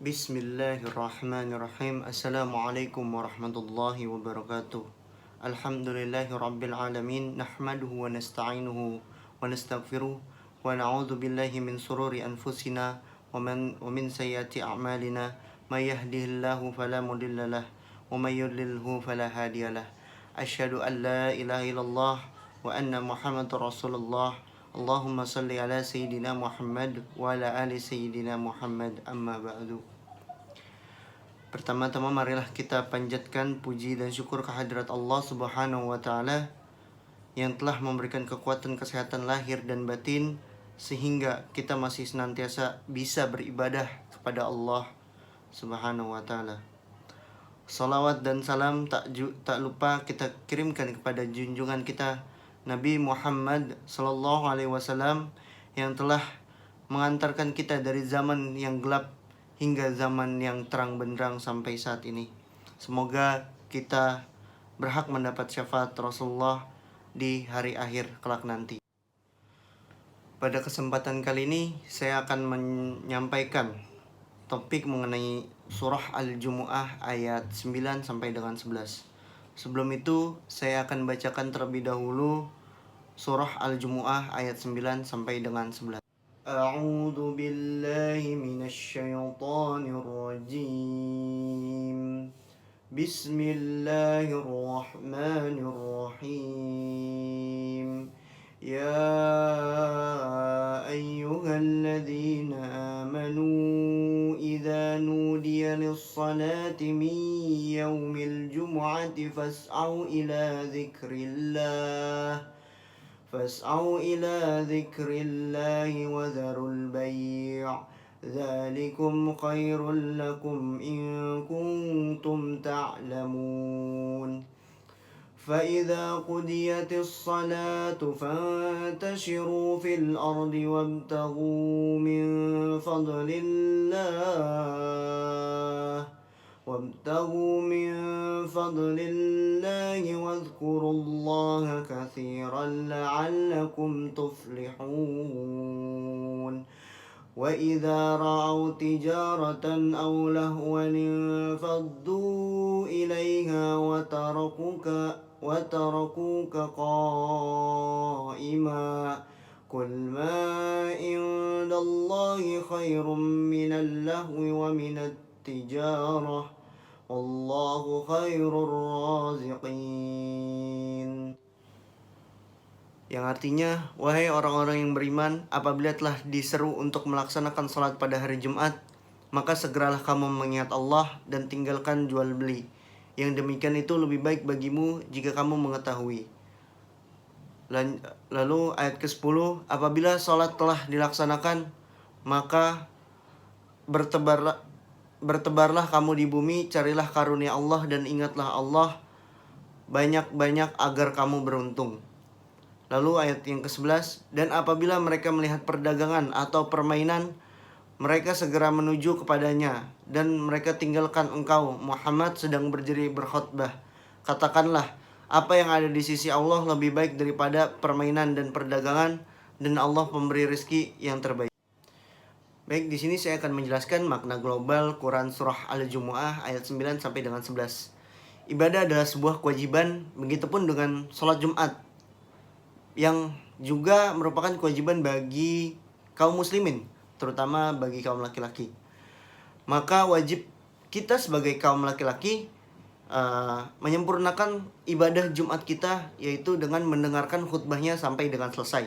Bismillahirrahmanirrahim. Assalamualaikum warahmatullahi wabarakatuh. Alhamdulillahi rabbil alamin. Nahmaduhu wa nasta'inuhu wa nastaghfiruh. Wa na'udzu billahi min sururi anfusina wa min sayyiati a'malina. May yahdihillahu fala mudhillalah wa may yudlilhu fala hadiyalah. Asyhadu an la ilaha illallah wa anna Muhammadar Rasulullah. Allahumma salli ala Sayyidina Muhammad wa ala ali Sayyidina Muhammad, amma ba'du. Pertama-tama marilah kita panjatkan puji dan syukur kehadirat Allah Subhanahu wa Ta'ala yang telah memberikan kekuatan kesehatan lahir dan batin sehingga kita masih senantiasa bisa beribadah kepada Allah Subhanahu wa Ta'ala. Salawat dan salam tak lupa kita kirimkan kepada junjungan kita Nabi Muhammad Sallallahu Alaihi Wasallam yang telah mengantarkan kita dari zaman yang gelap hingga zaman yang terang benderang sampai saat ini. Semoga kita berhak mendapat syafaat Rasulullah di hari akhir kelak nanti. Pada kesempatan kali ini saya akan menyampaikan topik mengenai surah Al-Jumu'ah ayat 9 sampai dengan 11. Sebelum itu saya akan bacakan terlebih dahulu surah Al-Jumu'ah ayat 9 sampai dengan 11. A'udzu billahi minasy syaithanir rajim. Bismillahirrahmanirrahim. Ya ayyuhalladzina amanu idza nudiya lis-salati min yaumil jumu'ati fas'au ila dzikrillahi wa dzarul bai'. Dzalikum khairul lakum in kuntum ta'lamun. فإذا قضيت الصلاة فانتشروا في الأرض وابتغوا من فضل الله واذكروا الله كثيرا لعلكم تفلحون. وإذا رأوا تجارة أو لهوا انفضوا إليها وتركوك قائما. قل ما عند الله خير من اللهو ومن التجارة والله خير الرازقين. Yang artinya, wahai orang-orang yang beriman, apabila telah diseru untuk melaksanakan salat pada hari Jumat, maka segeralah kamu mengingat Allah dan tinggalkan jual beli. Yang demikian itu lebih baik bagimu jika kamu mengetahui. Lalu ayat ke-10, apabila salat telah dilaksanakan, maka bertebarlah kamu di bumi, carilah karunia Allah dan ingatlah Allah banyak-banyak agar kamu beruntung. Lalu ayat yang ke-11, dan apabila mereka melihat perdagangan atau permainan, mereka segera menuju kepadanya, dan mereka tinggalkan engkau, Muhammad, sedang berdiri berkhutbah. Katakanlah, apa yang ada di sisi Allah lebih baik daripada permainan dan perdagangan, dan Allah pemberi rezeki yang terbaik. Baik, di sini saya akan menjelaskan makna global Quran surah Al-Jumu'ah ayat 9 sampai dengan 11. Ibadah adalah sebuah kewajiban, begitupun dengan sholat Jumat, yang juga merupakan kewajiban bagi kaum muslimin, terutama bagi kaum laki-laki. Maka wajib kita sebagai kaum laki-laki menyempurnakan ibadah Jumat kita, yaitu dengan mendengarkan khutbahnya sampai dengan selesai.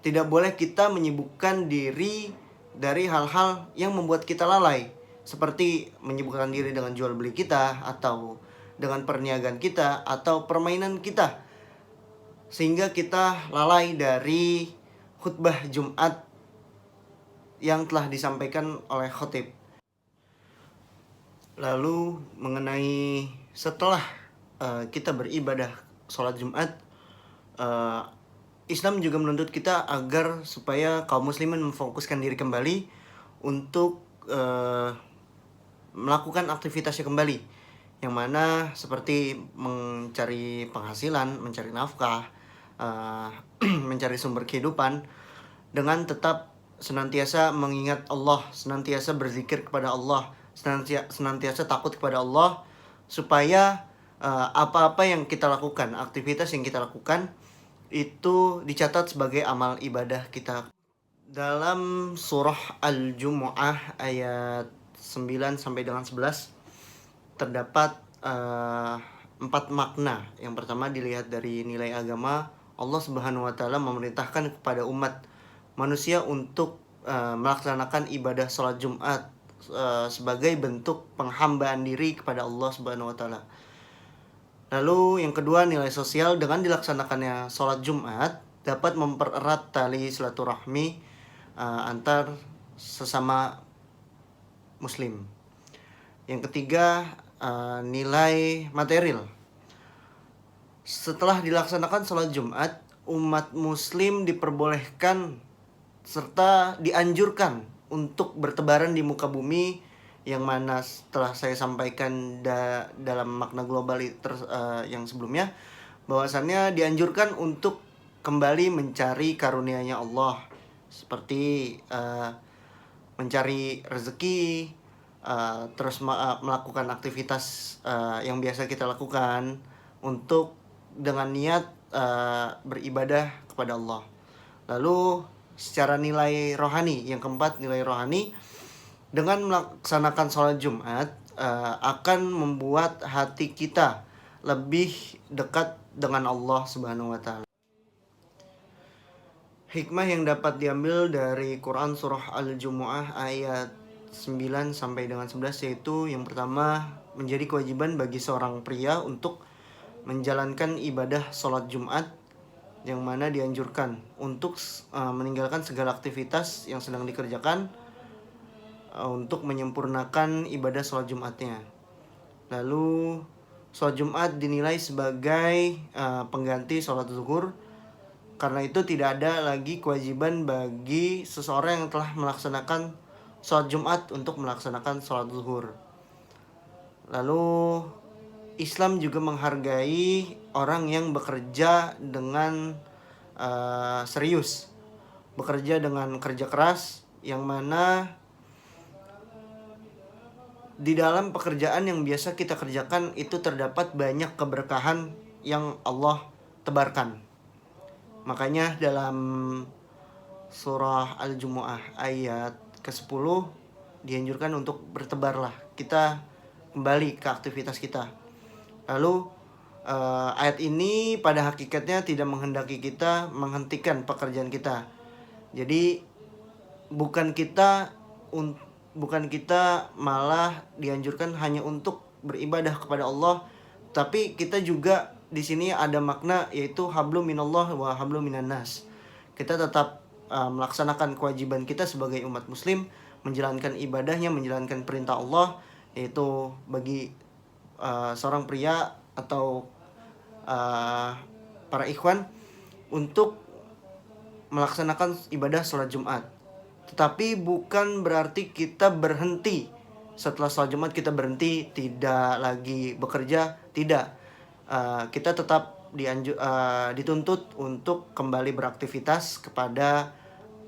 Tidak boleh kita menyibukkan diri dari hal-hal yang membuat kita lalai, seperti menyibukkan diri dengan jual beli kita, atau dengan perniagaan kita, atau permainan kita, sehingga kita lalai dari khutbah Jumat yang telah disampaikan oleh khatib. Lalu mengenai setelah kita beribadah sholat Jumat, Islam juga menuntut kita agar supaya kaum muslimin memfokuskan diri kembali untuk melakukan aktivitasnya kembali, yang mana seperti mencari penghasilan, mencari nafkah, mencari sumber kehidupan, dengan tetap senantiasa mengingat Allah, senantiasa berzikir kepada Allah, senantiasa takut kepada Allah, supaya apa-apa yang kita lakukan, aktivitas yang kita lakukan itu dicatat sebagai amal ibadah kita. Dalam surah Al-Jumu'ah ayat 9 sampai dengan 11 terdapat 4 makna. Yang pertama dilihat dari nilai agama. Allah Subhanahu wa taala memerintahkan kepada umat manusia untuk melaksanakan ibadah sholat Jumat sebagai bentuk penghambaan diri kepada Allah Subhanahu wa taala. Lalu yang kedua, nilai sosial. Dengan dilaksanakannya sholat Jumat dapat mempererat tali silaturahmi antar sesama muslim. Yang ketiga, nilai material. Setelah dilaksanakan sholat Jumat, umat muslim diperbolehkan serta dianjurkan untuk bertebaran di muka bumi, yang mana setelah saya sampaikan dalam makna global yang sebelumnya, bahwasannya dianjurkan untuk kembali mencari karunia-Nya Allah, seperti mencari rezeki, terus melakukan aktivitas yang biasa kita lakukan untuk dengan niat beribadah kepada Allah. Lalu secara nilai rohani, yang keempat, nilai rohani. Dengan melaksanakan sholat Jumat akan membuat hati kita lebih dekat dengan Allah Subhanahu wa taala. Hikmah yang dapat diambil dari Quran surah Al-Jumu'ah ayat 9 sampai dengan 11, yaitu yang pertama, menjadi kewajiban bagi seorang pria untuk menjalankan ibadah sholat Jumat, yang mana dianjurkan untuk meninggalkan segala aktivitas yang sedang dikerjakan untuk menyempurnakan ibadah sholat Jumatnya. Lalu sholat Jumat dinilai sebagai pengganti sholat zuhur. Karena itu tidak ada lagi kewajiban bagi seseorang yang telah melaksanakan sholat Jumat untuk melaksanakan sholat zuhur. Lalu Islam juga menghargai orang yang bekerja dengan serius, bekerja dengan kerja keras, yang mana di dalam pekerjaan yang biasa kita kerjakan itu terdapat banyak keberkahan yang Allah tebarkan. Makanya dalam surah Al-Jumu'ah ayat ke-10 dianjurkan untuk bertebarlah, kita kembali ke aktivitas kita. Lalu ayat ini pada hakikatnya tidak menghendaki kita menghentikan pekerjaan kita. Jadi bukan kita malah dianjurkan hanya untuk beribadah kepada Allah, tapi kita juga di sini ada makna, yaitu hablum minallah wa hablum minan nas. Kita tetap melaksanakan kewajiban kita sebagai umat muslim, menjalankan ibadahnya, menjalankan perintah Allah, yaitu bagi seorang pria atau para ikhwan untuk melaksanakan ibadah sholat Jumat. Tetapi bukan berarti kita berhenti setelah sholat Jumat, kita berhenti tidak lagi bekerja, tidak. Kita tetap dituntut untuk kembali beraktivitas kepada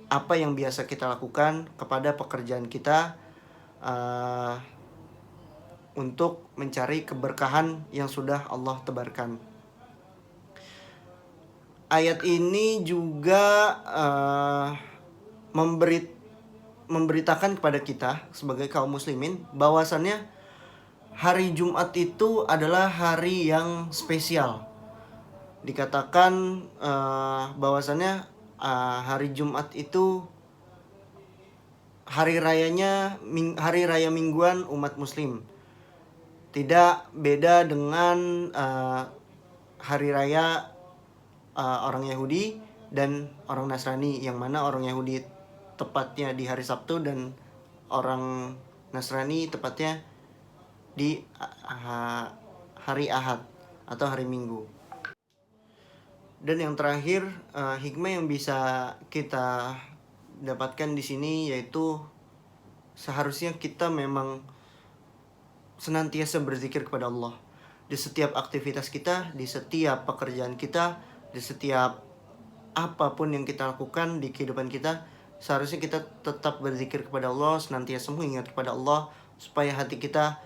apa yang biasa kita lakukan, kepada pekerjaan kita, untuk mencari keberkahan yang sudah Allah tebarkan. Ayat ini juga memberitakan kepada kita sebagai kaum muslimin bahwasannya hari Jumat itu adalah hari yang spesial. Dikatakan bahwasannya hari Jumat itu hari raya mingguan umat muslim. Tidak beda dengan hari raya orang Yahudi dan orang Nasrani, yang mana orang Yahudi tepatnya di hari Sabtu dan orang Nasrani tepatnya di hari Ahad atau hari Minggu. Dan yang terakhir, hikmah yang bisa kita dapatkan di sini yaitu seharusnya kita memang senantiasa berzikir kepada Allah di setiap aktivitas kita, di setiap pekerjaan kita, di setiap apapun yang kita lakukan di kehidupan kita. Seharusnya kita tetap berzikir kepada Allah, senantiasa mengingat kepada Allah, supaya hati kita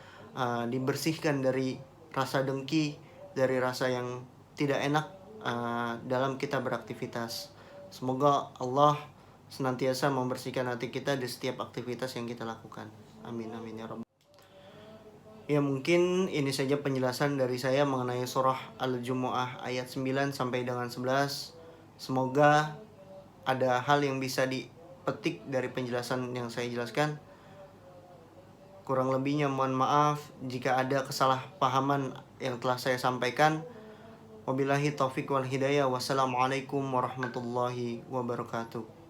dibersihkan dari rasa dengki, dari rasa yang tidak enak dalam kita beraktivitas. Semoga Allah senantiasa membersihkan hati kita di setiap aktivitas yang kita lakukan. Amin amin ya rabbal. Ya, mungkin ini saja penjelasan dari saya mengenai surah Al-Jumu'ah ayat 9 sampai dengan 11. Semoga ada hal yang bisa dipetik dari penjelasan yang saya jelaskan. Kurang lebihnya mohon maaf jika ada kesalahpahaman yang telah saya sampaikan. Wabillahi taufiq wal hidayah. Wassalamualaikum warahmatullahi wabarakatuh.